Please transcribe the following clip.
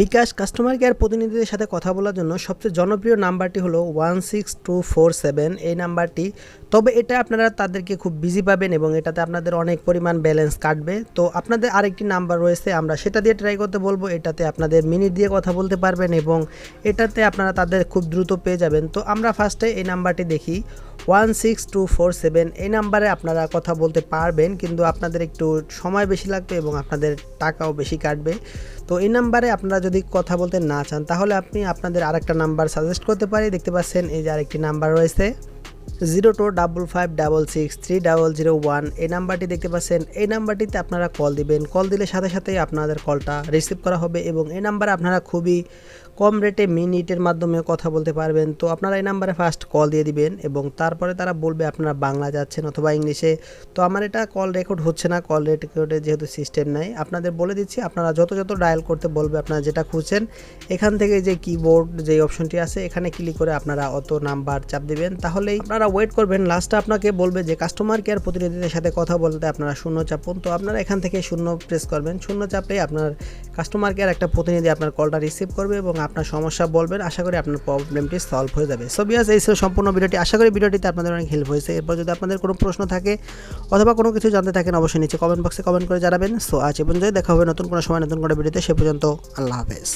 বিকাশ customer care প্রতিনিধিদের সাথে কথা বলার জন্য সবচেয়ে জনপ্রিয় নাম্বারটি হলো 16247 এই নাম্বারটি। তবে এটা আপনারা তাদেরকে খুব বিজি পাবেন এবং এটাতে আপনাদের অনেক পরিমাণ ব্যালেন্স কাটবে। তো আপনাদের আরেকটি নাম্বার রয়েছে, আমরা সেটা দিয়ে ট্রাই করতে বলবো। এটাতে আপনাদের মিনিট দিয়ে কথা বলতে পারবেন এবং এটাতে আপনারা তাদের খুব দ্রুত পেয়ে যাবেন। তো আমরা ফার্স্টে এই নাম্বারটি দেখি 16247 এই নাম্বারে আপনারা কথা বলতে পারবেন, কিন্তু আপনাদের একটু সময় বেশি লাগবে এবং আপনাদের টাকাও বেশি কাটবে। তো এই নাম্বারে আপনারা যদি কথা বলতে না চান তাহলে আপনি আপনাদের আরেকটা নাম্বার সাজেস্ট করতে পারি। দেখতে পাচ্ছেন এই যে আরেকটি নাম্বার রয়েছে 0255563001 এই নাম্বারটি দেখতে পাচ্ছেন। এই নাম্বারটিতে আপনারা কল দিবেন, কল দিলে সাথে সাথেই আপনাদের কলটা রিসিভ করা হবে এবং এই নাম্বারে আপনারা খুবই কম রেটে মিনিটের মাধ্যমে কথা বলতে পারবেন। তো আপনারা এই নাম্বারে ফার্স্ট কল দিয়ে দিবেন এবং তারপরে তারা বলবে আপনারা বাংলা যাচ্ছেন অথবা ইংলিশে। তো আমার এটা কল রেকর্ড হচ্ছে না, কল রেকর্ডে যেহেতু সিস্টেম নাই, আপনাদের বলে দিচ্ছি আপনারা যত ডায়াল করতে বলবে আপনারা যেটা খুঁজছেন এখান থেকে যে কিবোর্ড যে অপশনটি আছে এখানে ক্লিক করে আপনারা অত নাম্বার চাপ দিবেন, তাহলেই আপনারা ওয়েট করবেন। লাস্টে আপনাকে বলবে যে কাস্টমার কেয়ার প্রতিনিধিদের সাথে কথা বলতে আপনারা 0 চাপুন। তো আপনারা এখান থেকে 0 প্রেস করবেন, 0 চাপলেই আপনার কাস্টমার কেয়ার একটা প্রতিনিধি আপনার কলটা রিসিভ করবে এবং আপনার সমস্যা বলবেন। আশা করি আপনার প্রবলেমটি সলভ হয়ে যাবে। সো ভিউয়ার্স, এই ছিল সম্পূর্ণ ভিডিওটি। আশা করি ভিডিওটিতে আপনাদের অনেক হেল্প হয়েছে। এরপর যদি আপনাদের কোনো প্রশ্ন থাকে অথবা কোনো কিছু জানতে থাকেন অবশ্যই নিচে কমেন্ট বক্সে কমেন্ট করে জানাবেন। সো আজ এই পর্যন্ত, দেখা হবে নতুন কোনো সময় নতুন কোনো ভিডিওতে। সে পর্যন্ত আল্লাহ হাফেজ।